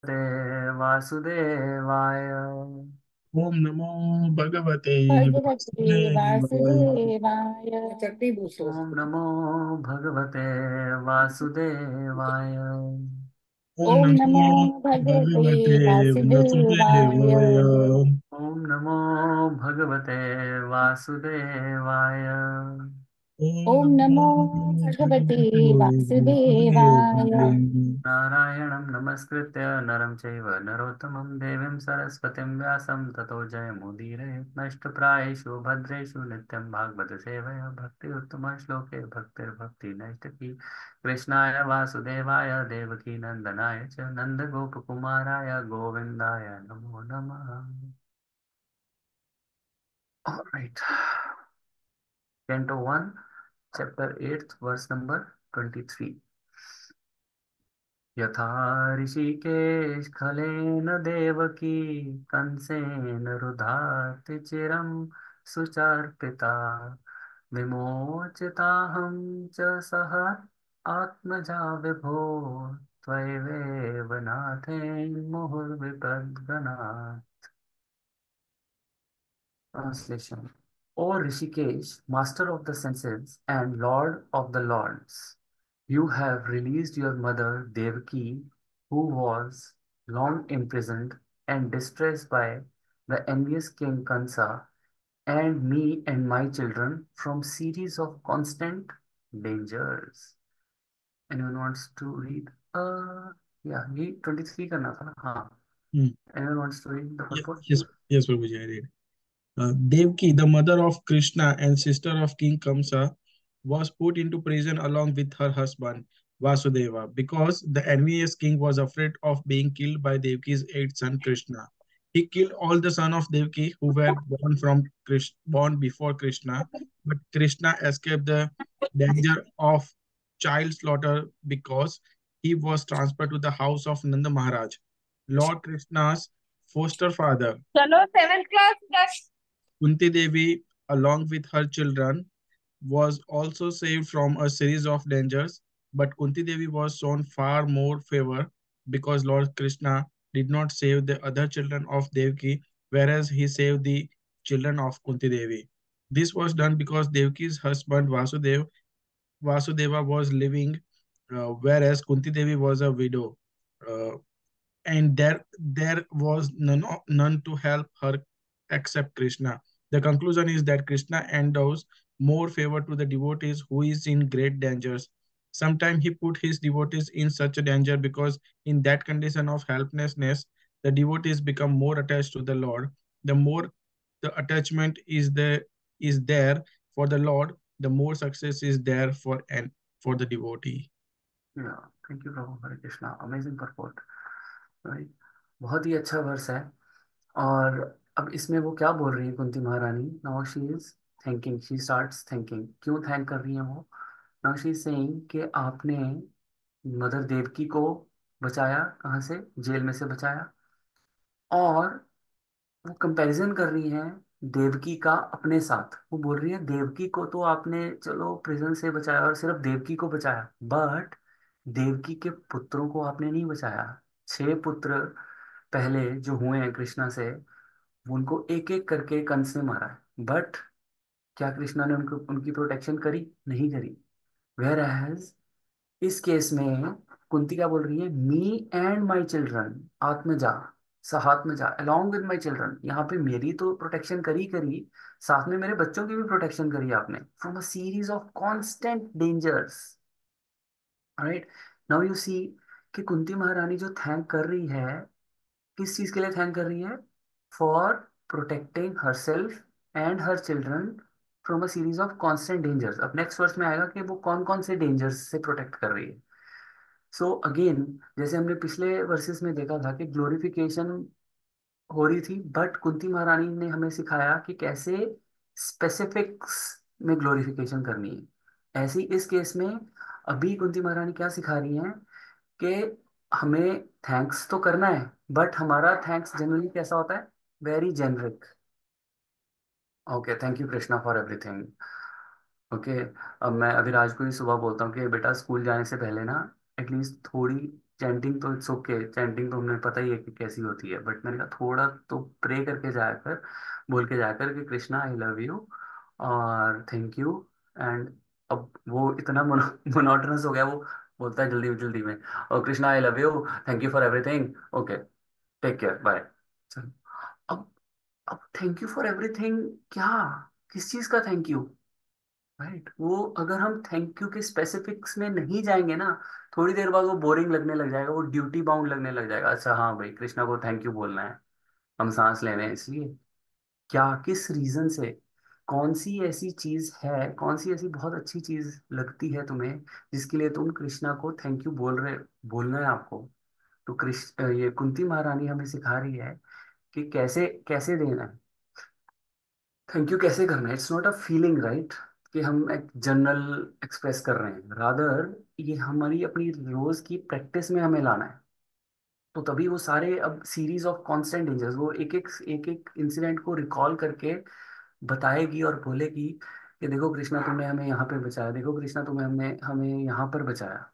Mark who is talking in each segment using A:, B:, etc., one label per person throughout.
A: ते वासुदेवाय।
B: ओम नमो भगवते
A: भगवते
B: वासुदेवाय।
A: वासुदेवाय। चट्टी पूछो। ओम नमो भगवते वासुदेवाय।
B: ओम
A: ओम नमो
B: नमो
A: भगवते
B: भगवते
A: वासुदेवाय।
B: वासुदेवाय।
A: ओम नमो भगवते वासुदेवाय।
B: ओम
A: ओम
B: नमो
A: नमो भगवते
B: भगवते
A: वासुदेवाय।
B: वासुदेवाय।
A: नारायणं नमस्कृत्य नरं चैव नरोत्तमं देवीं सरस्वतीं व्यासं ततो जयमुदीरयेत् नष्टप्रायेषु भद्रेषु नित्यं भागवत सेवया भक्ति उत्तम श्लोके भक्तिर्भक्ति नैष्टकी। कृष्णाय वासुदेवाय देवकी नंदनाय च नन्दगोपकुमाराय गोविन्दाय नमो नमः। All right. Canto 1, chapter 8, verse number 23. यथा ऋषिकेश खलेन देवकी कंसेन रुधाति चिरं सुचार्पिता विमोचिताहं च सह आत्मजा विभो त्वयैव नाथेन मुहुर्विपद्गना। Translation. O Rishikesh, master of the senses and lord of the lords, you have released your mother Devaki, who was long imprisoned and distressed by the envious king Kansa, and me and my children from series of constant dangers. Anyone wants to read? Yeah, ये 23 करना था ना? हाँ. Anyone wants to read the purport?
B: Yes, yes, Prabhuji, I read. Devki, the mother of Krishna and sister of King Kamsa, was put into prison along with her husband Vasudeva because the envious king was afraid of being killed by Devki's eighth son Krishna. He killed all the sons of Devki who were born before Krishna, but Krishna escaped the danger of child slaughter because he was transferred to the house of Nanda Maharaj, Lord Krishna's foster father.
A: चलो 7th class.
B: Kunti Devi, along with her children, was also saved from a series of dangers, but Kunti Devi was shown far more favor because Lord Krishna did not save the other children of Devaki, whereas he saved the children of Kunti Devi. This was done because Devaki's husband Vasudeva was living, whereas Kunti Devi was a widow. Uh, and there was none to help her except Krishna. The conclusion is that Krishna endows more favor to the devotees who is in great dangers. Sometimes he put his devotees in such a danger because in that condition of helplessness, the devotees become more attached to the Lord. The more the attachment is there for the Lord, the more success is there for the devotee.
A: Yeah, thank you Prabhu Hare Krishna, amazing purport, right. बहुत ही अच्छा verse है। और अब इसमें वो क्या बोल रही है कुंती महारानी? Now she is thanking, she starts thanking. क्यों थैंक कर रही है वो? नाउ शी इज सेइंग कि आपने मदर देवकी को बचाया, कहाँ से? जेल में से बचाया। और वो कंपैरिजन कर रही है देवकी का अपने साथ। वो बोल रही है देवकी को तो आपने चलो प्रिजन से बचाया और सिर्फ देवकी को बचाया, बट देवकी के पुत्रों को आपने नहीं बचाया। 6 पुत्र पहले जो हुए हैं कृष्णा से, उनको एक एक करके कंस ने मारा है, बट क्या कृष्णा ने उनको उनकी प्रोटेक्शन करी? नहीं करी। वेयर एज इस केस में कुंती क्या बोल रही है? Me and my children, Atmaja, Sahatmaja, along with my children. यहाँ पे मेरी तो प्रोटेक्शन करी करी, साथ में मेरे बच्चों की भी प्रोटेक्शन करी आपने, from a series of constant dangers. Right. Now you see कि कुंती महारानी जो थैंक कर रही है, किस चीज के लिए थैंक कर रही है? For protecting her self and her children from a series of constant dangers. अब नेक्स्ट वर्स में आएगा कि वो कौन कौन से डेंजर्स से प्रोटेक्ट कर रही है। सो अगेन, जैसे हमने पिछले वर्सेस में देखा था कि ग्लोरिफिकेशन हो रही थी, बट कुंती महारानी ने हमें सिखाया कि कैसे स्पेसिफिक्स में ग्लोरिफिकेशन करनी है। ऐसे ही इस केस में अभी कुंती महारानी क्या सिखा रही हैं कि हमें थैंक्स तो करना है, बट हमारा थैंक्स जनरली कैसा होता है? Very generic. Okay, thank you Krishna for everything. Okay. अब मैं अभिराज को ही सुबह बोलता हूँ कि बेटा स्कूल जाने से पहले ना एटलीस्ट थोड़ी चैंटिंग तो इट्स ओके, चैंटिंग तो हमें पता ही है कि कैसी होती है, बट मैंने कहा थोड़ा तो प्रे करके जाकर, बोल के जाकर कि कृष्णा आई लव यू और थैंक यू। एंड अब वो इतना मोनोटोनस हो गया, वो बोलता है जल्दी जल्दी में, और Krishna I love you, thank you for everything, okay, take care, bye. चलो। अब अब थैंक यू फॉर एवरीथिंग क्या, किस चीज का थैंक यू? राइट, वो अगर हम थैंक यू के स्पेसिफिक्स में नहीं जाएंगे ना, थोड़ी देर बाद वो बोरिंग लगने लग जाएगा, वो ड्यूटी बाउंड लगने लग जाएगा। अच्छा हाँ भाई, कृष्णा को थैंक यू बोलना है, हम सांस ले रहे हैं इसलिए, क्या, किस रीजन से, कौन सी ऐसी चीज है, कौन सी ऐसी बहुत अच्छी चीज लगती है तुम्हें जिसके लिए तुम कृष्णा को थैंक यू बोल रहे, बोलना है आपको? तो कृष्ण, ये कुंती महारानी हमें सिखा रही है कि कैसे कैसे देना है, थैंक यू कैसे करना है। It's not a feeling, right, कि हम एक जनरल एक्सप्रेस कर रहे हैं, रादर ये हमारी अपनी रोज की प्रैक्टिस में हमें लाना है। तो तभी वो सारे अब सीरीज ऑफ कांस्टेंट डेंजर्स, वो एक एक इंसिडेंट को रिकॉल करके बताएगी और बोलेगी कि देखो कृष्णा तुमने हमें यहाँ पे बचाया, देखो कृष्णा तुम्हें हमने हमें यहाँ पर बचाया।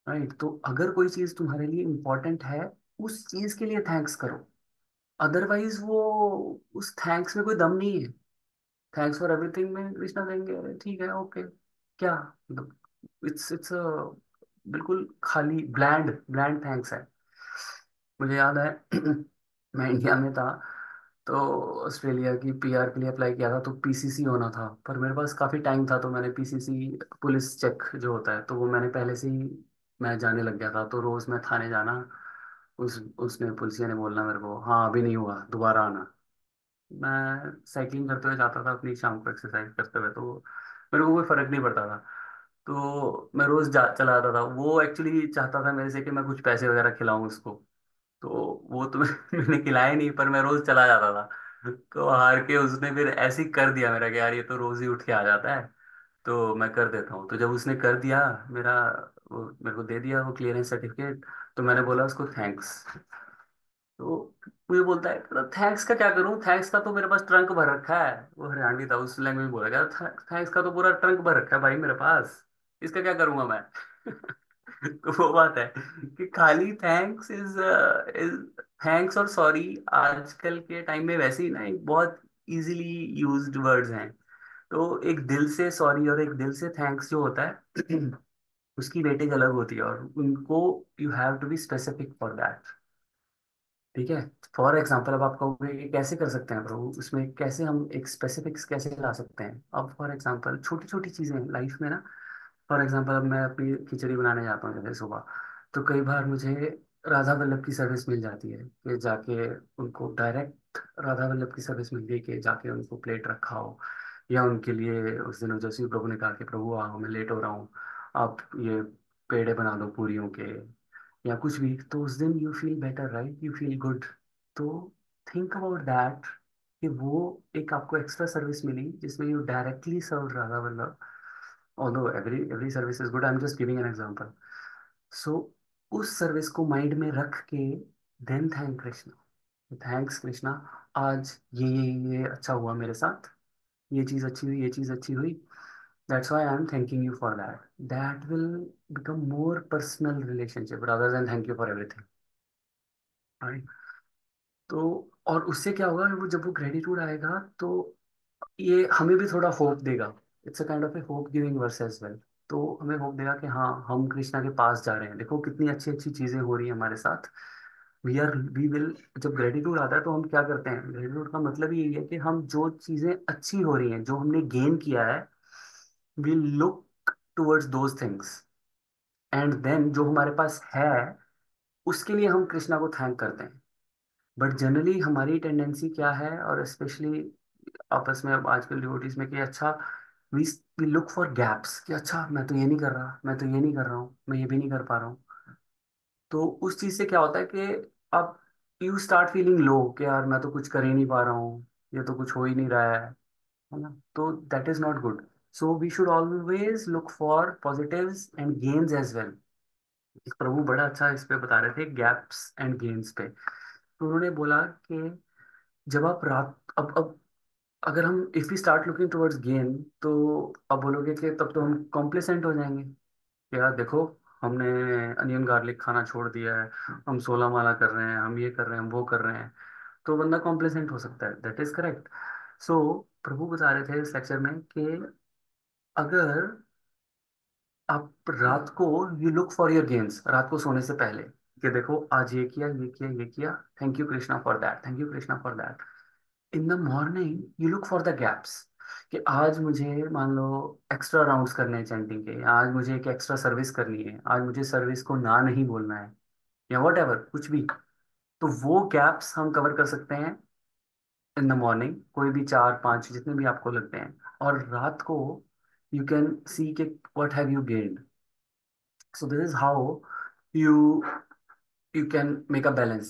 A: राइट, तो अगर कोई चीज तुम्हारे लिए इंपॉर्टेंट है, उस चीज के लिए थैंक्स करो, अदरवाइज वो उस थैंक्स में कोई दम नहीं है। थैंक्स फॉर एवरीथिंग में कृष्णा देंगे, अरे ठीक है, ओके, क्या मतलब, इट्स बिल्कुल खाली ब्लैंड ब्लैंड थैंक्स है। मुझे याद है मैं इंडिया में था, तो ऑस्ट्रेलिया की पीआर के लिए अप्लाई किया था, तो पीसीसी होना था, पर मेरे पास काफ़ी टाइम था, तो मैंने पीसीसी पुलिस चेक जो होता है तो वो मैंने पहले से ही मैं जाने लग गया था, तो रोज़ मैं थाने जाना, उस उसने पुलिसिया ने बोलना मेरे को, हाँ अभी नहीं हुआ, दोबारा आना। मैं साइकिलिंग करते हुए जाता था अपनी, शाम को एक्सरसाइज करते हुए, तो मेरे को कोई फर्क नहीं पड़ता था। तो मैं रोज जा चला जाता था, वो एक्चुअली चाहता था मेरे से कि मैं कुछ पैसे वगैरह खिलाऊं उसको, तो वो तो मैंने खिलाया नहीं, पर मैं रोज चला जाता था। तो हार के उसने फिर ऐसे ही कर दिया मेरा कि यार ये तो रोज ही उठ के आ जाता है, तो मैं कर देता हूँ। तो जब उसने कर दिया मेरा, वो मेरे को दे दिया वो क्लियरेंस सर्टिफिकेट, तो मैंने बोला उसको थैंक्स। तो मुझे बोलता है मतलब थैंक्स का क्या करूं, थैंक्स का तो मेरे पास ट्रंक भर रखा है, वो हरियाणवी था, उस लैंग्वेज में बोला गया, थैंक्स का तो पूरा ट्रंक भर रखा है भाई मेरे पास, इसका क्या करूंगा मैं? तो वो बात है कि खाली थैंक्स इज थैंक्स और सॉरी आजकल के टाइम में वैसे ही ना एक बहुत इजीली यूज्ड वर्ड्स हैं। तो एक दिल से सॉरी और एक दिल से थैंक्स जो होता है उसकी वेटेज अलग होती है, और उनको you have to be specific for that. ठीक है, फॉर एग्जाम्पल अब आप कहोगे कि कैसे कर सकते हैं प्रभु, उसमें कैसे हम एक स्पेसिफिक्स कैसे ला सकते हैं? अब फॉर एग्जाम्पल छोटी छोटी चीजें लाइफ में ना, फॉर एग्जाम्पल अब मैं अपनी खिचड़ी बनाने जाता हूँ जैसे सुबह, तो कई बार मुझे राधा वल्लभ की सर्विस मिल जाती है कि जाके उनको डायरेक्ट राधा वल्लभ की सर्विस मिल गई कि जाके उनको प्लेट रखा हो, या उनके लिए उस दिन जैसे प्रभु ने कहा कि प्रभु आओ मैं लेट हो रहा हूँ, आप ये पेड़े बना दो पूरियों के, या कुछ भी, तो उस दिन you feel better, right, you feel good. तो थिंक अबाउट दैट कि वो एक आपको एक्स्ट्रा सर्विस मिली जिसमें you directly serve Radha Vallabh, although every service is good, I am just giving an example. So उस सर्विस को माइंड में रख के then thank Krishna, thanks Krishna, आज ये अच्छा हुआ मेरे साथ, ये चीज़ अच्छी हुई, ये चीज़ अच्छी हुई, that's why I am thanking you for that. That will become more personal relationship rather than thank you for everything. तो और उससे क्या होगा, वो जब वो ग्रेटिट्यूड आएगा तो ये हमें भी थोड़ा होप देगा, it's a kind of a hope giving verse as well. तो हमें होप देगा कि हाँ हम कृष्णा के पास जा रहे हैं, देखो कितनी अच्छी अच्छी चीजें हो रही हैं हमारे साथ, वी विल। जब ग्रेटिट्यूड आता है तो हम क्या करते हैं, ग्रेटिट्यूड का मतलब ही यही है कि हम जो चीजें अच्छी हो रही हैं, जो हमने गेन किया है, we look towards those things, and then जो हमारे पास है उसके लिए हम कृष्णा को थैंक करते हैं। बट जनरली हमारी टेंडेंसी क्या है, और स्पेशली आपस में अब आजकल डिवोटीज में, कि अच्छा we we look for gaps, कि अच्छा मैं तो ये नहीं कर रहा, मैं तो ये नहीं कर रहा हूँ, मैं ये भी नहीं कर पा रहा हूँ। तो उस चीज से क्या होता है कि अब यू स्टार्ट फीलिंग लो कि यार मैं तो कुछ कर ही नहीं पा रहा हूँ, ये तो कुछ हो ही नहीं रहा है ना? तो that is not good. So we should always look for positives and gains as well. प्रभु बड़ा अच्छा इस पे बता रहे थे, गैप्स एंड गेन्स पे। तो उन्होंने बोला कि जब आप रात, अब अगर हम if we start looking towards gain, तो अब बोलोगे कि तब तो हम कॉम्प्लेसेंट हो जाएंगे कि यार देखो हमने अनियन गार्लिक खाना छोड़ दिया है, हम 16 माला कर रहे हैं, हम ये कर रहे हैं, हम वो कर रहे हैं, तो बंदा कॉम्प्लेसेंट हो सकता है। That is correct. सो प्रभु बता रहे थे इस लेक्चर में कि अगर आप रात को, you look for your games रात को सोने से पहले, कि देखो आज ये किया, ये किया, ये किया, thank you Krishna for that, thank you Krishna for that. In the morning you look for the gaps, कि आज मुझे मान लो एक्स्ट्रा राउंड्स करने हैं चैंटिंग के, आज मुझे एक एक्स्ट्रा सर्विस करनी है, आज मुझे सर्विस को ना नहीं बोलना है, या वट एवर कुछ भी। तो वो गैप्स हम कवर कर सकते हैं इन द मॉर्निंग, कोई भी 4 5 जितने भी आपको लगते हैं। और रात को यू कैन सी के what have you gained. So this is how you you can make a balance,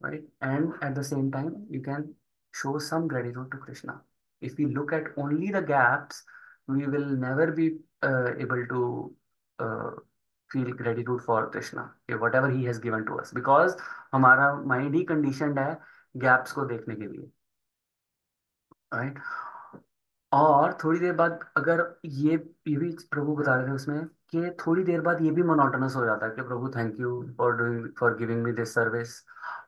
A: right? And at the same time you can show some gratitude to Krishna. If we look at only the gaps, we will never be able to uh, feel gratitude for Krishna, okay, whatever he has given to us, because हमारा mind ही conditioned है gaps को देखने के लिए, right. और थोड़ी देर बाद अगर ये भी प्रभु बता रहे थे उसमें, कि थोड़ी देर बाद ये भी मोनोटोनस हो जाता है कि प्रभु thank you for doing, for giving me this service.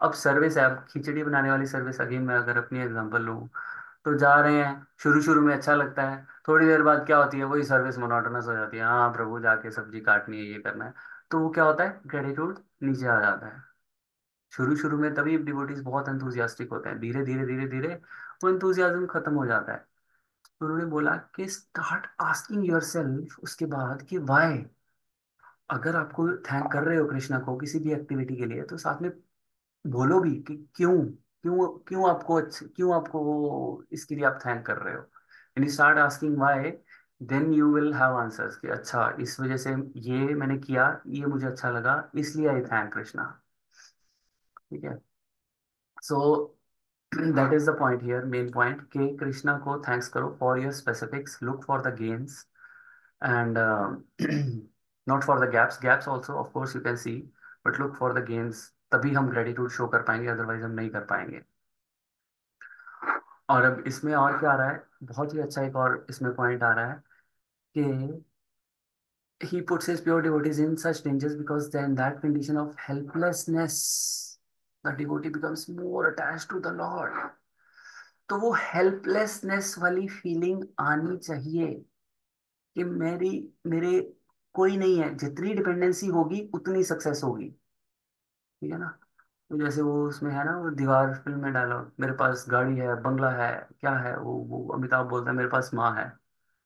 A: अब सर्विस है, अब खिचड़ी बनाने वाली सर्विस, अगेन मैं अगर अपनी एग्जांपल लूँ, तो जा रहे हैं, शुरू शुरू में अच्छा लगता है, थोड़ी देर बाद क्या होती है, वही सर्विस मोनोटोनस हो जाती है, हाँ प्रभु जाके सब्जी काटनी है, ये करना है। तो वो क्या होता है, ग्रेटिट्यूड नीचे आ जाता है। शुरू शुरू में तभी डिवोटीज बहुत एंथुजियास्टिक होते हैं, धीरे धीरे धीरे धीरे वो एंथुजियाज्म खत्म हो जाता है। तो उन्होंने बोला कि स्टार्ट आस्किंग योरसेल्फ उसके बाद कि वाई। अगर आपको थैंक कर रहे हो कृष्णा को किसी भी एक्टिविटी के लिए, तो साथ में बोलो भी कि क्यों, क्यों आपको इसके लिए आप थैंक कर रहे हो। And you start asking why, then you will have answers कि अच्छा इस वजह से ये मैंने किया, ये मुझे अच्छा लगा, इसलिए आई थैंक कृष्णा। ठीक है। So that is the point here, main point, कि कृष्णा को थैंक्स करो for your specifics, look for the gains, and not for the gaps also of course you can see, but look for the gains, तभी हम gratitude show कर पाएंगे, otherwise हम नहीं कर पाएंगे। और अब इसमें और क्या आ रहा है, बहुत ही अच्छा एक और इसमें पॉइंट आ रहा है कि he puts his pure devotees in such dangers because then that condition of helplessness, the devotee becomes more attached to the Lord। तो वो हेल्पलेसनेस वाली फीलिंग आनी चाहिए कि मेरे कोई नहीं है, जितनी डिपेंडेंसी होगी उतनी सक्सेस होगी। ठीक है ना। तो जैसे वो उसमें है ना, वो दीवार फिल्म में डायलॉग, मेरे पास गाड़ी है, बंगला है, क्या है वो अमिताभ बोलता है मेरे पास माँ है।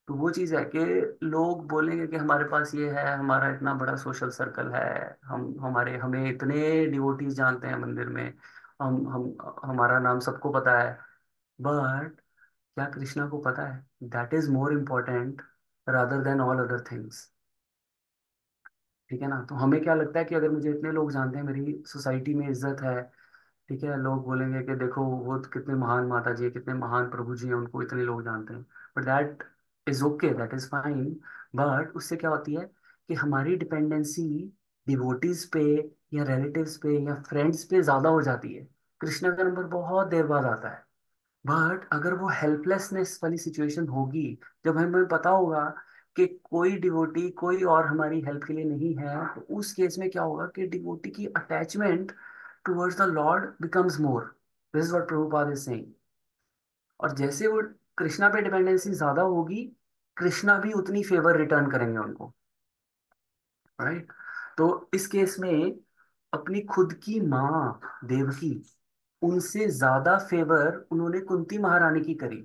A: तो वो चीज़ है कि लोग बोलेंगे कि हमारे पास ये है, हमारा इतना बड़ा सोशल सर्कल है, हमें इतने डिवोटीज जानते हैं मंदिर में, हम हमारा नाम सबको पता है। बट क्या कृष्णा को पता है? That is more important rather than all other things. ठीक है ना। तो हमें क्या लगता है कि अगर मुझे इतने लोग जानते हैं, मेरी सोसाइटी में इज्जत है, ठीक है, लोग बोलेंगे कि देखो वो तो कितने महान माता जी है, कितने महान प्रभु जी हैं, उनको इतने लोग जानते हैं। But that is okay, that is fine. But उससे क्या होती है कि हमारी डिपेंडेंसी डिवोटीज पे या रिलेटिव्स पे या फ्रेंड्स पे ज्यादा हो जाती है। कृष्णा का नंबर बहुत देर बाद आता है। बट अगर वो हेल्पलेसनेस वाली सिचुएशन होगी, जब हमें पता होगा कि कोई डिवोटी कोई और हमारी हेल्प के लिए नहीं है, तो उस केस में क्या होगा कि डिवोटी की attachment towards the Lord becomes more. This is what Prabhupada is saying. और जैसे वो कृष्णा पे डिपेंडेंसी ज्यादा होगी, कृष्णा भी उतनी फेवर रिटर्न करेंगे उनको, राइट। तो इस केस में अपनी खुद की माँ देवकी, उनसे ज्यादा फेवर उन्होंने कुंती महारानी की करी,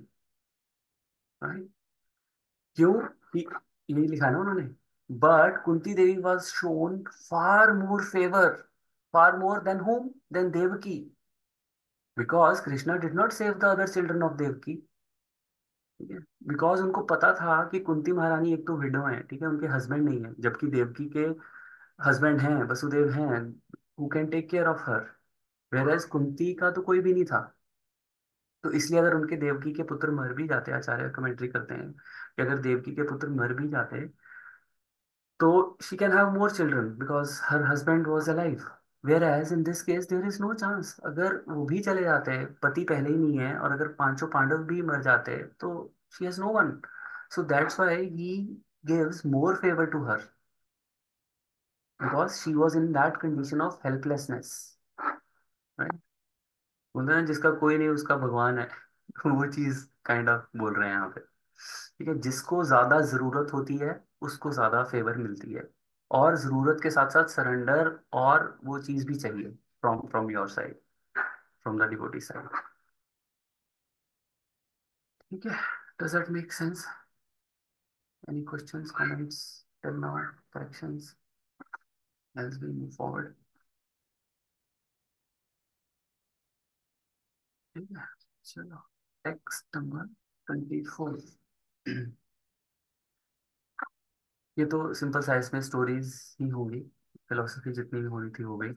A: राइट। क्यों? ये यही लिखा है ना उन्होंने। But Kunti Devi was shown far more favour, far more than whom, than Devaki, because Krishna did not save the other children of Devaki. ठीक है। बिकॉज उनको पता था कि कुंती महारानी एक तो विडो है, ठीक है, उनके हस्बैंड नहीं है, जबकि देवकी के हस्बैंड हैं, वसुदेव हैं, who can take care of her, whereas Kunti का तो कोई भी नहीं था। तो इसलिए अगर उनके देवकी के पुत्र मर भी जाते, आचार्य कमेंट्री करते हैं कि अगर देवकी के पुत्र मर भी जाते, तो she can have more children because her husband was alive. Whereas in this case there is no chance, अगर वो भी चले जाते, पति पहले ही नहीं है, और अगर पांचों पांडव भी मर जाते, तो she has no one. So that's why he gives more favour to her. Because she was in that condition of helplessness, right. बोलते हैं ना, जिसका कोई नहीं उसका भगवान है। वो चीज काइंड ऑफ बोल रहे हैं यहाँ पे। ठीक है, जिसको ज्यादा जरूरत होती है उसको ज्यादा फेवर मिलती है, और जरूरत के साथ साथ सरेंडर और वो चीज भी चाहिए from from your side, from the devotee side. ठीक है, does that make sense? Any questions, comments till now, corrections as we move forward? ठीक है, चलो, टेक्स्ट नंबर 24। ये तो सिंपल सा, इसमें स्टोरीज ही होंगी, फिलोसफी जितनी भी होनी थी हो गई।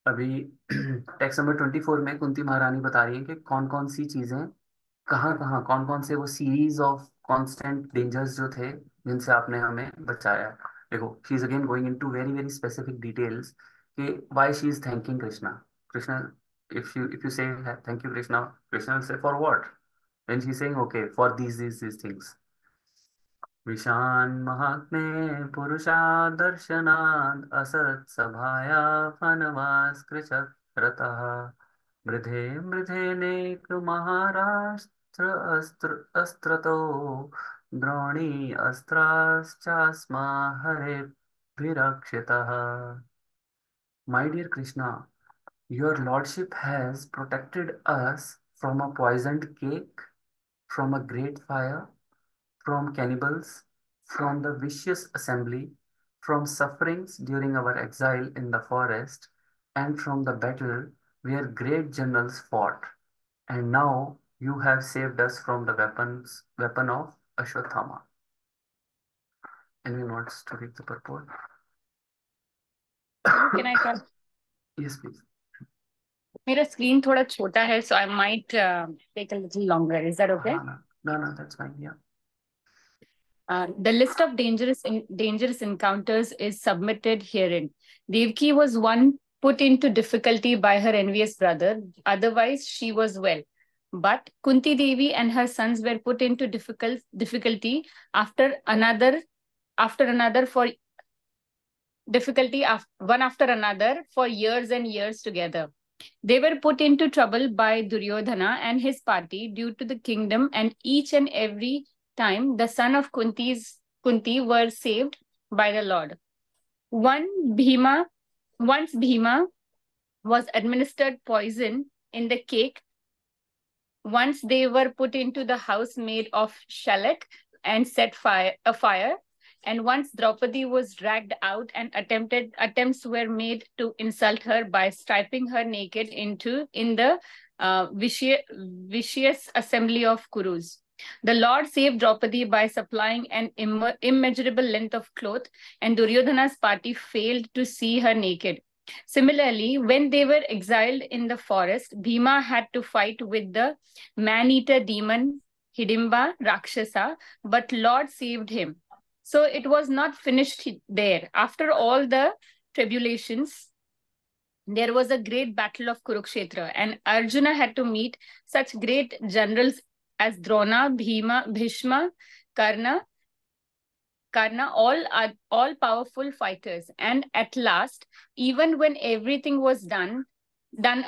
A: अभी टेक्स्ट नंबर 24 में कुंती महारानी बता रही है कि कौन कौन सी चीजें कहाँ कहाँ, कौन कौन से वो सीरीज ऑफ कांस्टेंट डेंजर्स जो थे जिनसे आपने हमें बचाया। देखो, she is again going into very very specific details कि why she is thanking Krishna. Krishna, if you say thank you Krishna, Krishna will say for what? Then she's saying okay, for these things. Vishan Mahatme पुरुषादर्शनाद् असत् सभाया फनवास्कृशरतः मृधे मृधे नेक महाराष्ट्र अस्त्र अस्त्रतो द्रोणी अस्त्राश्चास्मा हरेभिरक्षितः। My dear Krishna, your lordship has protected us from a poisoned cake, from a great fire, from cannibals, from the vicious assembly, from sufferings during our exile in the forest, and from the battle where great generals fought. And now you have saved us from the weapon of Ashwatthama. Anyone wants to read the purport?
C: Prabhu, can I try?
A: Yes, please.
C: मेरा screen थोड़ा छोटा है, so I might take a little longer. Is that okay?
A: No, that's fine. Yeah.
C: The list of dangerous encounters is submitted herein. Devki was one put into difficulty by her envious brother. Otherwise, she was well. But Kunti Devi and her sons were put into difficulty after another for difficulty one after another for years and years together. They were put into trouble by Duryodhana and his party due to the kingdom, and each and every time the son of Kunti were saved by the Lord. Once Bhima was administered poison in the cake. Once they were put into the house made of shallak and set afire. And once Draupadi was dragged out and attempts were made to insult her by stripping her naked in the vicious assembly of Kurus. The Lord saved Draupadi by supplying an immeasurable length of cloth, and Duryodhana's party failed to see her naked. Similarly, when they were exiled in the forest, Bhima had to fight with the man-eater demon Hidimba Rakshasa, but Lord saved him. So it was not finished there. After all the tribulations, there was a great battle of Kurukshetra, and Arjuna had to meet such great generals as Drona, Bhima, Bhishma, Karna, all powerful fighters. And at last, even when everything was done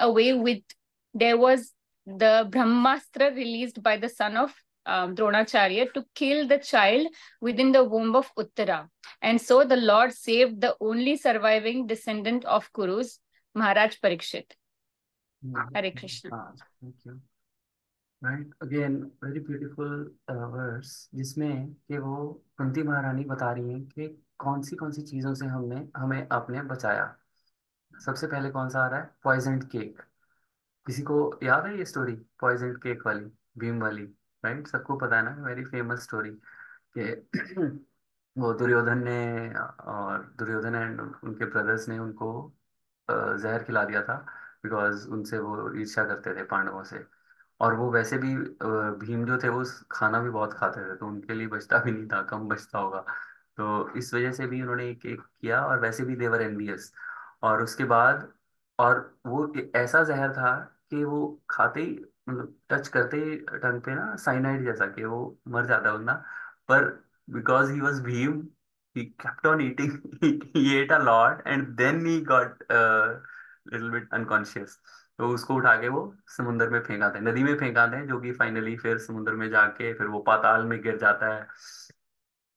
C: away with, there was the Brahmastra released by the son of Dronacharya to kill the child within the womb of Uttara. And so the Lord saved the only surviving descendant of Kurus, Maharaj Parikshit. Hare Krishna.
A: Thank you. Right, again very beautiful verse, जिसमें कि वो कुंती महारानी बता रही हैं कि कौन सी चीज़ों से हमें आपने बचाया। सबसे पहले कौन सा आ रहा है? पॉइजन्ड केक। किसी को याद है ये स्टोरी, पॉइजन्ड केक वाली, भीम वाली? राइट, सबको पता है ना, वेरी फेमस स्टोरी कि वो दुर्योधन ने, और दुर्योधन एंड उनके ब्रदर्स ने उनको जहर खिला दिया था, बिकॉज उनसे वो ईर्ष्या करते थे पांडवों से। और वो वैसे भी भीम जो थे वो खाना भी बहुत खाते थे, तो उनके लिए बचता भी नहीं था, कम बचता होगा। तो इस वजह से भी उन्होंने एक एक किया, और वैसे भी देवर एनवियस। और उसके बाद, और वो ऐसा जहर था कि वो खाते ही, मतलब टच करते ही टंग पे ना, साइनाइड जैसा, कि वो मर जाता बंदा। पर because he was Bhim, he kept on eating. He ate a lot and then he got little bit unconscious. तो उसको उठा के वो समुंदर में फेंक आते हैं, नदी में फेंक आते हैं, जो कि फाइनली फिर समुद्र में जाके फिर वो पाताल में गिर जाता है।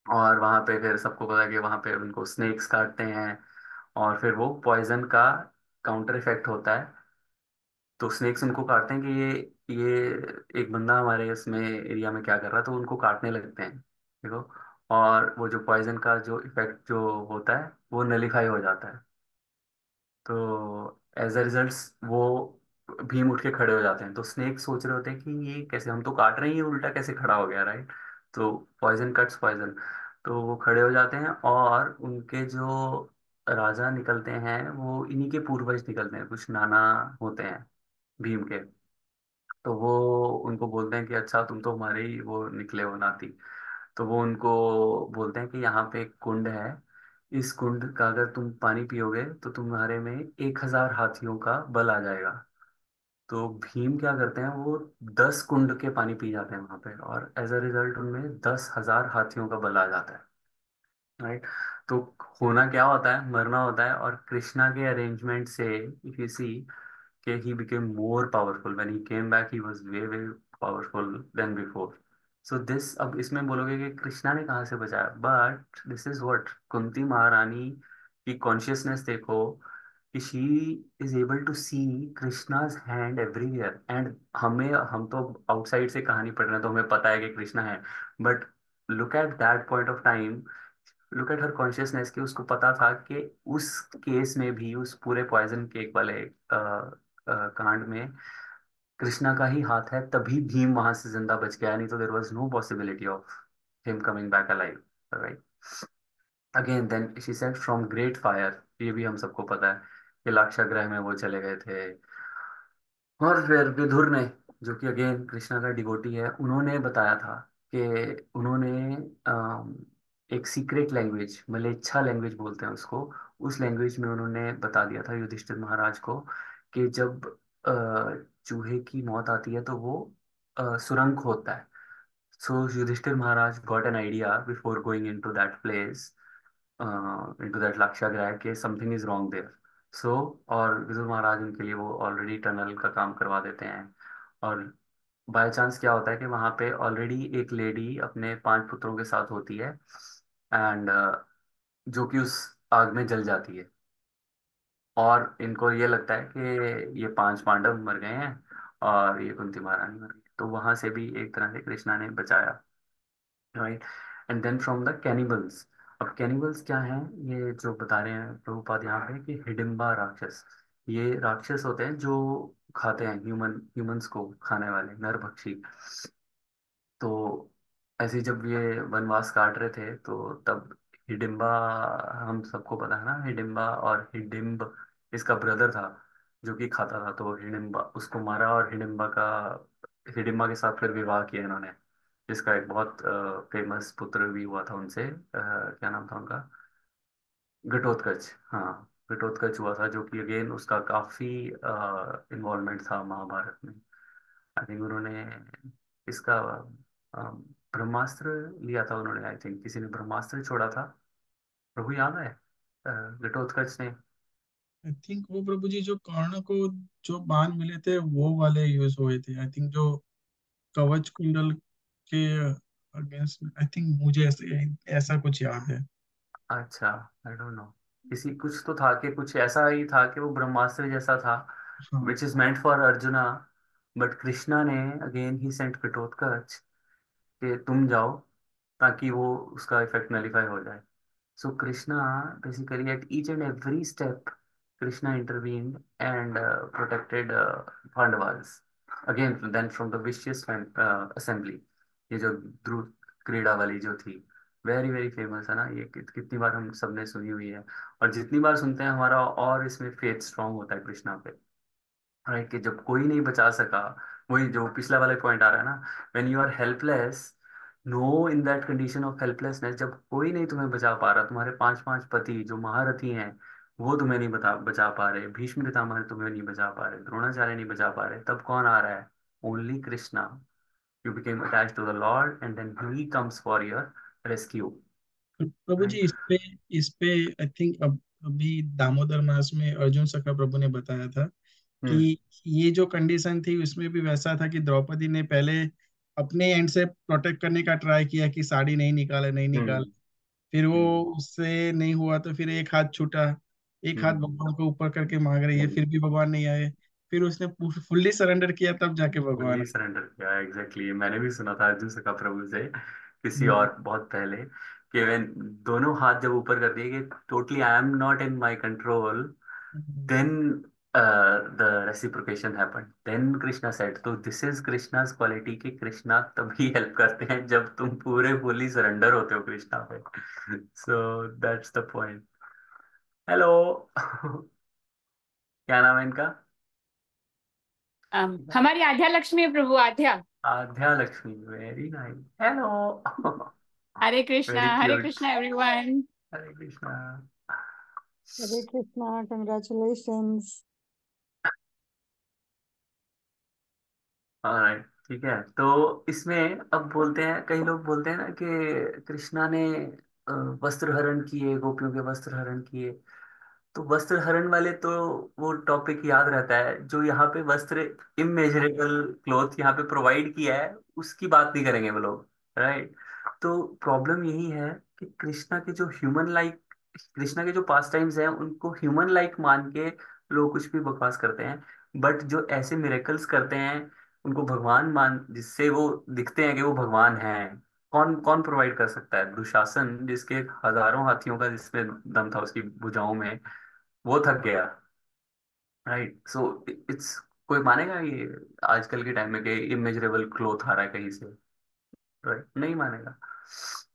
A: और वहां पे फिर सबको पता है कि वहां पे उनको स्नेक्स काटते हैं, और फिर वो पॉइजन का काउंटर इफेक्ट होता है। तो स्नेक्स उनको काटते हैं कि ये एक बंदा हमारे इसमें एरिया में क्या कर रहा है, तो उनको काटने लगते हैं, देखो। और वो जो पॉइजन का जो इफेक्ट जो होता है वो नलीफाई हो जाता है। तो एज अ रिजल्ट वो भीम उठ के खड़े हो जाते हैं। तो स्नेक सोच रहे होते हैं कि ये कैसे, हम तो काट रहे हैं, ये उल्टा कैसे खड़ा हो गया, राइट। तो पॉइजन कट्स पॉइजन। तो वो खड़े हो जाते हैं, और उनके जो राजा निकलते हैं वो इन्हीं के पूर्वज निकलते हैं, कुछ नाना होते हैं भीम के। तो वो उनको बोलते हैं कि अच्छा तुम तो हमारे ही वो निकले हो नाती। तो वो उनको बोलते हैं कि यहाँ पे एक कुंड है, इस कुंड का अगर तुम पानी पियोगे तो तुम्हारे में 1,000 हाथियों का बल आ जाएगा। तो भीम क्या करते हैं, वो 10 कुंड के पानी पी जाते हैं वहां पे, और एज अ रिजल्ट उनमें 10,000 हाथियों का बल आ जाता है, राइट। तो होना क्या होता है, मरना होता है। और कृष्णा के अरेंजमेंट से इफ यू सी कि he became more powerful when he came back, he was way way powerful than before. So this, अब इसमें बोलोगे कि कृष्णा ने कहाँ से बचाया, but this is what Kunti महारानी की कॉन्शियसनेस देखो कि she is able to see Krishna's hand everywhere. And हम तो आउटसाइड से कहानी पढ़ रहे हैं तो हमें पता है कि कृष्णा है, but look at that point of time, look at her consciousness, कि उसको पता था कि उस केस में भी, उस पूरे पॉइजन केक वाले कांड में कृष्णा का ही हाथ है, तभी भीम वहां से जिंदा बच गया, नहीं तो there was no possibility of him coming back alive, right. Again then she said from great fire, ये भी हम सबको पता है कि लाक्षागृह में वो चले गए थे। और फिर विदुर ने, जो कि अगेन कृष्णा का डिवोटी है, उन्होंने बताया था कि उन्होंने एक सीक्रेट लैंग्वेज, मलेच्छा लैंग्वेज बोलते हैं उसको, उस लैंग्वेज में उन्होंने बता दिया था युधिष्ठिर महाराज को कि जब अ, चूहे की मौत आती है तो वो सुरंग होता है। So Yudhishthira Maharaj got an idea before going in to that place, into that Lakshagriha, के something is wrong there. So और विदुर महाराज उनके लिए वो ऑलरेडी टनल का काम करवा देते हैं। और बाय चांस क्या होता है कि वहां पे ऑलरेडी एक लेडी अपने 5 पुत्रों के साथ होती है, एंड जो कि उस आग में जल जाती है। और इनको ये लगता है कि ये 5 पांडव मर गए हैं और ये कुंती महारानी मर गई, तो वहां से भी एक तरह से कृष्णा ने बचाया, राइट। And then from the cannibals. अब कैनिबल्स क्या हैं, ये जो बता रहे हैं प्रभुपाद यहाँ पे कि हिडिम्बा राक्षस, ये राक्षस होते हैं जो खाते हैं ह्यूमंस को खाने वाले नरभक्षी। तो ऐसे ही जब ये वनवास काट रहे थे तो तब हिडिम्बा, हम सबको पता है ना, हिडिम्बा और हिडिम्ब इसका ब्रदर था जो कि खाता था, तो हिडिम्बा उसको मारा, और हिडिम्बा के साथ फिर विवाह किया इन्होंने, जिसका एक बहुत फेमस पुत्र भी हुआ था उनसे, क्या नाम था उनका, घटोत्कच। हाँ, घटोत्कच हुआ था, जो कि अगेन उसका काफी इन्वॉल्वमेंट था महाभारत में। आई थिंक उन्होंने इसका अ, ब्रह्मास्त्र लिया था उन्होंने, आई थिंक किसी ने ब्रह्मास्त्र छोड़ा था, प्रभु याद है, घटोत्कच ने।
B: आई थिंक वो प्रभु जी जो कर्ण को जो बाण मिले थे वो वाले यूज हुए थे, आई थिंक जो कवच कुंडल के अगेंस्ट, आई थिंक मुझे ऐसे ऐसा कुछ याद है।
A: अच्छा, आई डोंट नो, किसी कुछ तो था कि कुछ ऐसा ही था कि वो ब्रह्मास्त्र जैसा था,
B: हाँ।
A: Which is meant for arjuna. But Krishna ने अगेन ही सेंट घटोत्कच कि तुम जाओ, ताकि वो उसका इफेक्ट नलीफाई हो जाए। So Krishna, basically at each and every step, Krishna intervened and protected Pandavas. Again, then from the vicious assembly, ये जो ध्रुव क्रीड़ा वाली जो थी, वेरी वेरी फेमस है ना, ये कितनी बार हम सबने सुनी हुई है। और जितनी बार सुनते हैं हमारा और इसमें फेथ स्ट्रांग होता है कृष्णा पे, राइट। कि जब कोई नहीं बचा सका, वही जो पिछला वाला पॉइंट आ रहा है ना, when you are helpless, no, in that condition of helplessness, जब कोई नहीं तुम्हें बचा पा रहा, तुम्हारे 5 5 पति जो महारथी हैं वो तुम्हें नहीं बचा पा रहे, भीष्म पितामह तुम्हें नहीं बचा पा रहे, द्रोणाचार्य नहीं बचा पा रहे, तब कौन आ रहा है, only Krishna. You became attach to the lord and then he comes for your rescue,
B: प्रभु जी, इस पे आई थिंक अब अभी दामोदर मास में अर्जुन सखा प्रभु ने बताया था कि
A: हम्म।
B: ये जो कंडीशन थी उसमें भी वैसा था कि द्रौपदी ने पहले अपने एंड से प्रोटेक्ट करने का ट्राई किया कि साड़ी नहीं निकाले, नहीं निकाले।
A: हम्म।
B: फिर वो
A: हम्म।
B: उससे नहीं हुआ तो फिर एक हाथ छूटा, एक हाथ
A: हम्म।
B: भगवान को ऊपर करके मांग रही है, फिर भी भगवान नहीं आए। फिर उसने फुल्ली सरेंडर किया, तब जाके भगवान
A: वही
B: आए।
A: सरेंडर किया, एग्जैक्टली। मैंने भी सुना था अर्जुन सखा प्रभु से किसी
B: हम्म,
A: और बहुत पहले, कि when दोनों हाथ जब ऊपर कर दिए कि totally I am not in my control,
B: hmm,
A: then the reciprocation happened. Then Krishna said, तो दिस इज कृष्णाज क्वालिटी, कि कृष्णा तभी हेल्प करते हैं जब तुम पूरे फुली सरेंडर होते हो कृष्णा पे। So that's the point. Hello. क्या नाम है इनका?
C: हमारी आध्या लक्ष्मी है प्रभु, Aadhya.
A: Aadhya Lakshmi, very nice. Hello. Very
C: Hare
A: cute.
C: Krishna everyone.
A: Hare Krishna.
D: Hare Krishna, congratulations.
A: Alright, ठीक है। तो इसमें अब बोलते हैं, कई लोग बोलते हैं ना कि कृष्णा ने वस्त्र हरण किए, गोपियों के वस्त्र हरण किए। तो वस्त्र हरण वाले तो वो टॉपिक याद रहता है, जो यहाँ पे वस्त्र इमेजरेबल क्लॉथ यहाँ पे प्रोवाइड किया है उसकी बात नहीं करेंगे वो लोग, राइट। तो प्रॉब्लम यही है कि कृष्णा के जो पास टाइम्स हैं उनको ह्यूमन लाइक मान के लोग कुछ भी बकवास करते हैं। बट जो ऐसे मिरेकल्स करते हैं उनको भगवान मान, जिससे वो दिखते हैं कि वो भगवान हैं, कौन कौन प्रोवाइड कर सकता है? दुशासन, जिसके हजारों हाथियों का जिसमें दम था उसकी भुजाओं में, वो थक गया, राइट। सो इट्स, कोई मानेगा ये आजकल के टाइम में कि इमेजरेबल क्लोथ आ रहा है कहीं से? राइट, नहीं मानेगा।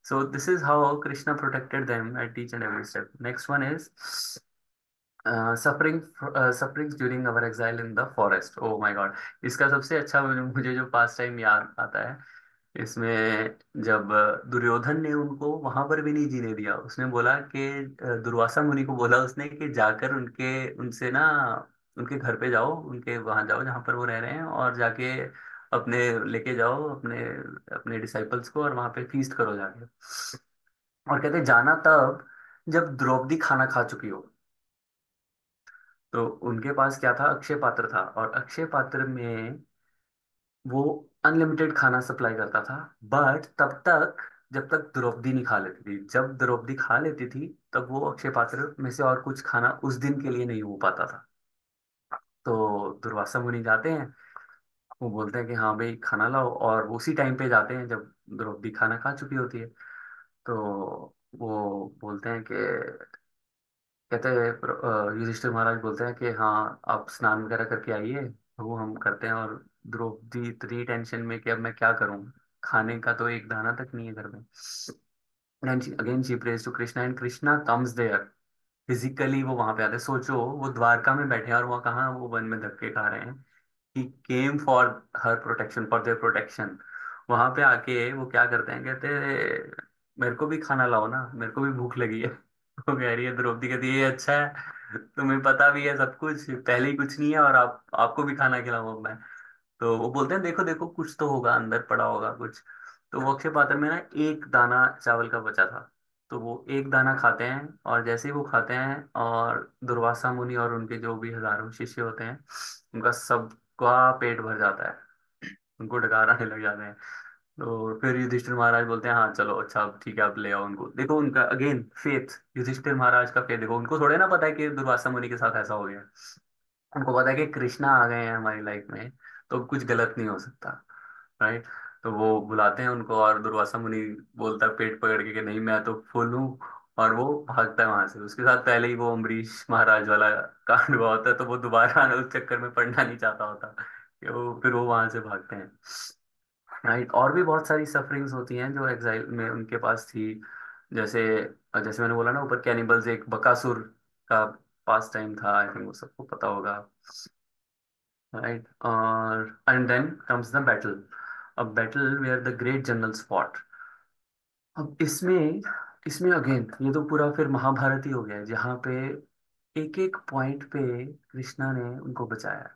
A: So this is how Krishna protected them at each and every step. Next one is suffering suffering during our exile in the forest. Oh my God, इसका सबसे अच्छा मुझे जो पास टाइम याद आता है इसमें, जब दुर्योधन ने उनको वहां पर भी नहीं जीने दिया। उसने बोला कि दुर्वासा मुनि को बोला उसने कि जाकर उनके उनसे ना उनके घर पे जाओ, उनके वहां जाओ जहां पर वो रह रहे हैं, और जाके अपने लेके जाओ अपने अपने डिसाइपल्स को, और वहां पे फीस्ट करो जाके। और कहते जाना तब जब द्रौपदी खाना खा चुकी हो। तो उनके पास क्या था? अक्षय पात्र था, और अक्षय पात्र में वो अनलिमिटेड खाना सप्लाई करता था। बट तब तक जब तक द्रौपदी नहीं खा लेती थी। जब द्रौपदी खा लेती थी तब वो अक्षय पात्र में से और कुछ खाना उस दिन के लिए नहीं हो पाता था। तो दुर्वासा मुनि जाते हैं, वो बोलते हैं कि हाँ भाई खाना लाओ, और वो उसी टाइम पे जाते हैं जब द्रौपदी खाना खा चुकी होती है। तो वो बोलते हैं कि, कहते हैं युधिष्ठिर महाराज बोलते हैं कि हाँ आप स्नान वगैरह करके आइए, तो वो हम करते हैं। और द्रौपदी इतनी टेंशन में कि अब मैं क्या करूं, खाने का तो एक दाना तक नहीं है घर में। Again she prays to Krishna and Krishna comes there, physically वो वहां पे आते हैं। सोचो वो द्वारका में बैठे हैं और वहाँ कहाँ वो वन में धक्के खा रहे हैं। He came for her protection, for their protection. वहां पे आके वो क्या करते हैं, कहते हैं मेरे को भी खाना लाओ ना, मेरे को भी भूख लगी है। वो कह रही है, द्रौपदी कहती है ये अच्छा है, तुम्हें पता भी है सब कुछ, पहले ही कुछ नहीं है, और आपको भी खाना खिलाऊं अब मैं। तो वो बोलते हैं देखो देखो कुछ तो होगा, अंदर पड़ा होगा कुछ। तो वो अक्षय पात्र में ना एक दाना चावल का बचा था। तो वो एक दाना खाते हैं, और जैसे ही वो खाते हैं, और दुर्वासा मुनि और उनके जो भी हजारों शिष्य होते हैं उनका सबका पेट भर जाता है, उनको डकार आने लग जाते हैं। तो फिर युधिष्ठिर महाराज बोलते हैं हाँ चलो अच्छा अब ठीक है, आप ले आओ उनको। देखो उनका अगेन फेथ, युधिष्ठिर महाराज का फेथ देखो। उनको थोड़े ना पता है कि दुर्वासा मुनि के साथ ऐसा हो गया। उनको पता है कि कृष्णा आ गए हैं हमारी लाइफ में, तो कुछ गलत नहीं हो सकता, राइट। तो वो बुलाते हैं उनको, और दुर्वासा मुनि बोलता है पेट पकड़ के कि नहीं मैं तो फुल हूँ। और वो भागता है वहां से। उसके साथ पहले ही वो अम्बरीश महाराज वाला कांड हुआ होता है, तो वो दोबारा उस चक्कर में पड़ना नहीं चाहता होता, कि वो फिर वो वहां से भागते हैं, राइट। और भी बहुत सारी सफरिंग्स होती हैं जो एग्जाइल में उनके पास थी। जैसे जैसे मैंने बोला ना ऊपर, कैनिबल्स एक बकासुर का पास टाइम था, आई थिंक वो सबको पता होगा, राइट। और and then comes the battle, a battle where the great generals fought. अब इसमें इसमें अगेन ये तो पूरा फिर महाभारत ही हो गया है, जहाँ पे एक एक पॉइंट पे कृष्णा ने उनको बचाया।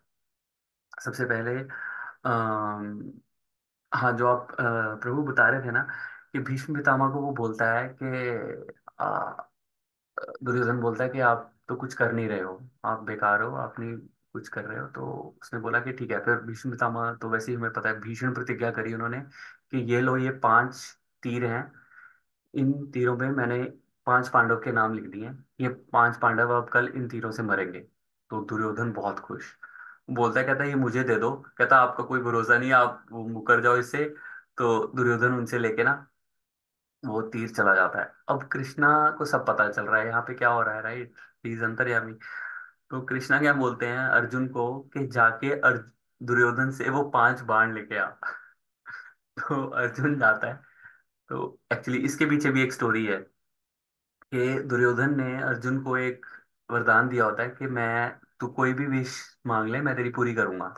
A: सबसे पहले हाँ, जो आप प्रभु बता रहे थे ना कि भीष्म पितामह को वो बोलता है कि दुर्योधन बोलता है कि आप तो कुछ कर नहीं रहे हो, आप बेकार हो, आप नहीं कुछ कर रहे हो। तो उसने बोला कि ठीक है। फिर भीष्म पितामह तो वैसे ही हमें पता है भीषण प्रतिज्ञा करी उन्होंने कि ये लो, ये 5 तीर हैं, इन तीरों में मैंने 5 पांडव के नाम लिख दिए हैं, ये 5 पांडव अब कल इन तीरों से मरेंगे। तो दुर्योधन बहुत खुश बोलता है, कहता है ये मुझे दे दो, कहता आपका कोई भरोसा नहीं, आप वो मुकर जाओ इससे। तो दुर्योधन उनसे लेके ना वो तीर चला जाता है। अब कृष्णा को सब पता चल रहा है यहाँ पे क्या हो रहा है, राइट, प्लीज अंतर्यामी। तो कृष्णा क्या बोलते हैं अर्जुन को कि जाके दुर्योधन से वो 5 बाण लेके आ। तो अर्जुन जाता है। तो एक्चुअली इसके पीछे भी एक स्टोरी है कि दुर्योधन ने अर्जुन को एक वरदान दिया होता है कि मैं, तू कोई भी विश मांग ले मैं तेरी पूरी करूंगा।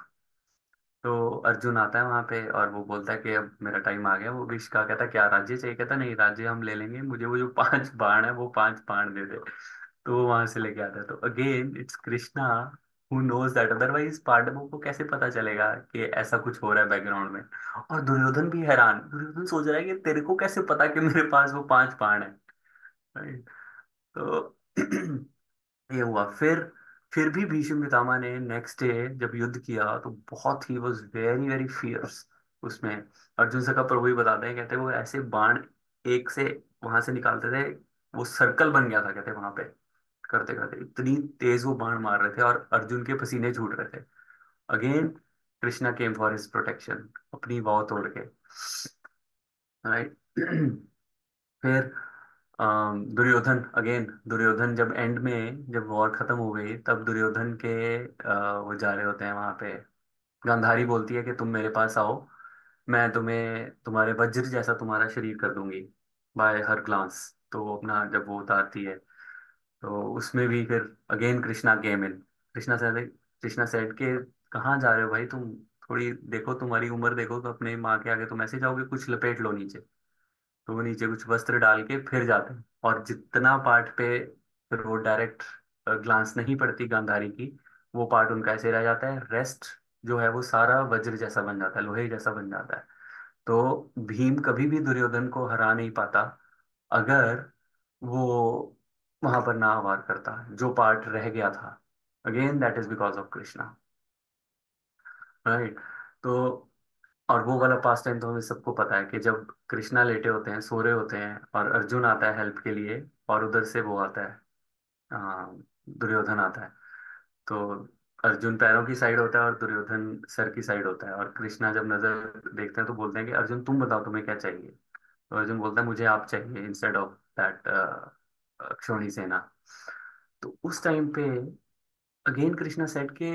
A: तो अर्जुन आता है वहां पे और वो बोलता है कि अब मेरा टाइम आ गया। वो विश का कहता है क्या राज्य चाहिए, कहता नहीं राज्य हम ले लेंगे, मुझे वो जो 5 बाण है वो 5 बाण दे दे। तो वो वहां से लेके आता है। तो again it's Krishna who knows that, otherwise पांडवों को कैसे पता चलेगा कि ऐसा कुछ हो रहा है बैकग्राउंड में। और दुर्योधन भी हैरान, दुर्योधन सोच रहा है कि तेरे को कैसे पता कि मेरे पास वो 5 बाण है, right? तो ये हुआ। फिर भी भीष्म पितामह ने नेक्स्ट डे जब युद्ध किया तो बहुत ही वॉज वेरी वेरी फियर्स उसमें। अर्जुन से का प्रभु ही बताते हैं, कहते हैं वो ऐसे बाण एक से वहां से निकालते थे, वो सर्कल बन गया था कहते वहां पे, करते करते इतनी तेज वो बाण मार रहे थे और अर्जुन के पसीने छूट रहे थे। Again Krishna came for his protection, अपनी वाव तोड़ के, राइट। फिर दुर्योधन, अगेन दुर्योधन जब एंड में जब वॉर खत्म हो गई तब दुर्योधन के वो जा रहे होते हैं वहां पे। गांधारी बोलती है कि तुम मेरे पास आओ, मैं तुम्हें तुम्हारे वज्र जैसा तुम्हारा शरीर कर दूंगी बाय हर ग्लांस। तो वो अपना जब वो उतारती है तो उसमें भी फिर अगेन कृष्णा केम इन। कृष्णा सेड के कहाँ जा रहे हो भाई तुम, थोड़ी देखो तुम्हारी उम्र देखो, तो अपने माँ के आगे तुम ऐसे जाओगे, कुछ लपेट लो नीचे। तो वो नीचे कुछ वस्त्र डाल के फिर जाते हैं और जितना पार्ट पे फिर वो डायरेक्ट ग्लांस नहीं पड़ती गांधारी की, वो पार्ट उनका ऐसे रह जाता है, रेस्ट जो है वो सारा वज्र जैसा बन जाता है, लोहे जैसा बन जाता है। तो भीम कभी भी दुर्योधन को हरा नहीं पाता अगर वो वहां पर ना वार करता, जो पार्ट रह गया था। Again that is because of Krishna, right. तो और वो वाला पास टाइम तो हमें सबको पता है कि जब कृष्णा लेटे होते हैं, सो रहे होते हैं और अर्जुन आता है हेल्प के लिए, और उधर से वो आता है, दुर्योधन आता है। तो अर्जुन पैरों की साइड होता है और दुर्योधन सर की साइड होता है, और कृष्णा जब नजर देखते हैं तो बोलते हैं कि अर्जुन तुम बताओ तुम्हें क्या चाहिए। तो अर्जुन बोलता है मुझे आप चाहिए इंस्टेड ऑफ दैट क्षोणी सेना। तो उस टाइम पे अगेन कृष्णा सेट के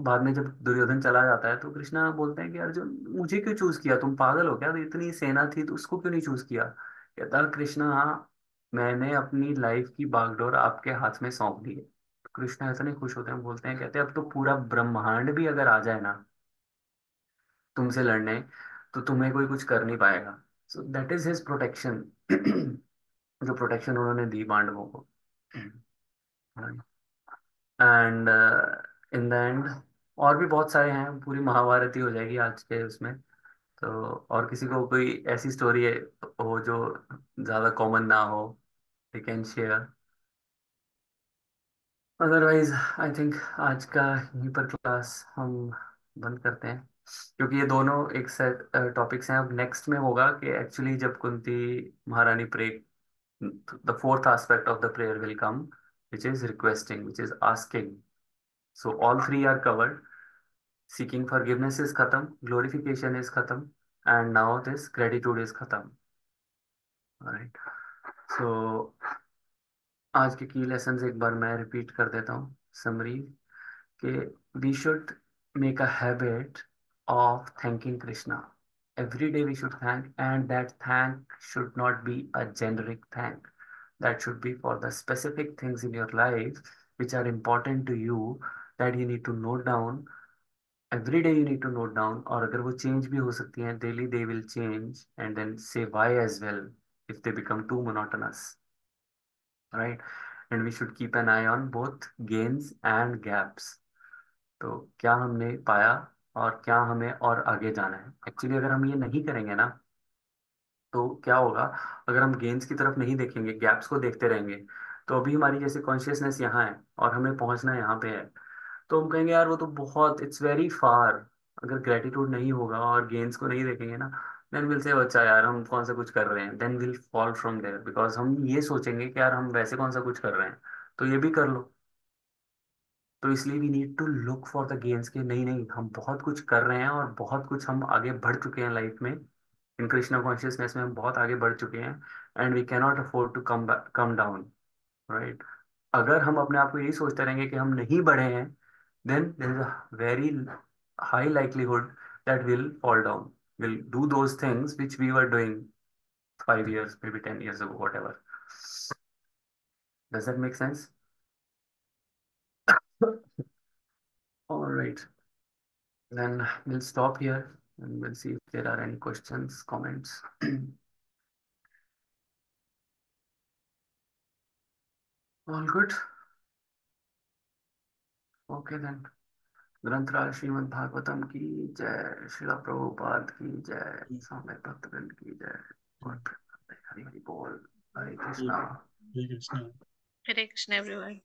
A: बाद में जब दुर्योधन चला जाता है तो कृष्णा बोलते हैं कि अर्जुन मुझे क्यों चूज किया, तुम पागल हो क्या, तो इतनी सेना थी तो उसको क्यों नहीं चूज किया। कहता है कृष्णा हाँ, मैंने अपनी लाइफ की बागडोर आपके हाथ में सौंप दी है। तो कृष्णा इतने खुश होते हैं, बोलते हैं, कहते हैं अब तो पूरा ब्रह्मांड भी अगर आ जाए ना तुमसे लड़ने तो तुम्हें कोई कुछ कर नहीं पाएगा। So that is his protection. जो प्रोटेक्शन उन्होंने दी पांडवों को। एंड इन द एंड और भी बहुत सारे हैं, पूरी महाभारत ही हो जाएगी आज के उसमें। तो और किसी को कोई ऐसी स्टोरी है हो जो ज्यादा कॉमन ना हो, they can share. Otherwise I think आज का यहीं पर क्लास हम बंद करते हैं, क्योंकि ये दोनों एक सेट टॉपिक्स हैं। अब नेक्स्ट में होगा कि एक्चुअली जब कुंती महारानी pray, the fourth aspect of the prayer will come, which is requesting, which is asking. So all three are covered. Seeking forgiveness is khatam, glorification is khatam, and now this gratitude is khatam. All right. So आज के की lessons एक बार मैं repeat कर देता हूँ summary, कि we should make a habit of thanking Krishna. Every day we should thank, and that thank should not be a generic thank. That should be for the specific things in your life which are important to you, that you need to note down. Every day you need to note down, और अगर वो change भी हो सकती हैं daily, they will change, and then say why as well if they become too monotonous, right? And we should keep an eye on both gains and gaps. तो क्या हमने पाया और क्या हमें और आगे जाना है। एक्चुअली अगर हम ये नहीं करेंगे ना तो क्या होगा, अगर हम गेन्स की तरफ नहीं देखेंगे, गैप्स को देखते रहेंगे, तो अभी हमारी जैसे कॉन्शियसनेस यहाँ है और हमें पहुंचना यहाँ पे है, तो हम कहेंगे यार वो तो बहुत, इट्स वेरी फार। अगर ग्रेटिट्यूड नहीं होगा और गेन्स को नहीं देखेंगे ना, देन विल से अच्छा यार हम कौन सा कुछ कर रहे हैं, then will fall from there, because हम ये सोचेंगे कि यार हम वैसे कौन सा कुछ कर रहे हैं, तो ये भी कर लो। तो इसलिए we need to look for the gains, के नहीं नहीं हम बहुत कुछ कर रहे हैं और बहुत कुछ हम आगे बढ़ चुके हैं लाइफ में, इन कृष्णा कॉन्शियसनेस में हम बहुत आगे बढ़ चुके हैं, and we cannot afford to come down, right. अगर हम अपने आप को यही सोचते रहेंगे कि हम नहीं बढ़े हैं, then there is a very high likelihood that we'll fall down, we'll do those things which we were doing 5 years, maybe 10 years ago, whatever. Does that make sense? All right, then we'll stop here and we'll see if there are any questions, comments. All good. Okay then. ग्रंथराज श्रीमद् भागवतम की जय, श्रील प्रभुपाद की जय, स्वामी भक्तवृंद की जय, और हरि हरि बोल, हरे Krishna.
B: Hare Krishna.
E: Hare Krishna, everyone.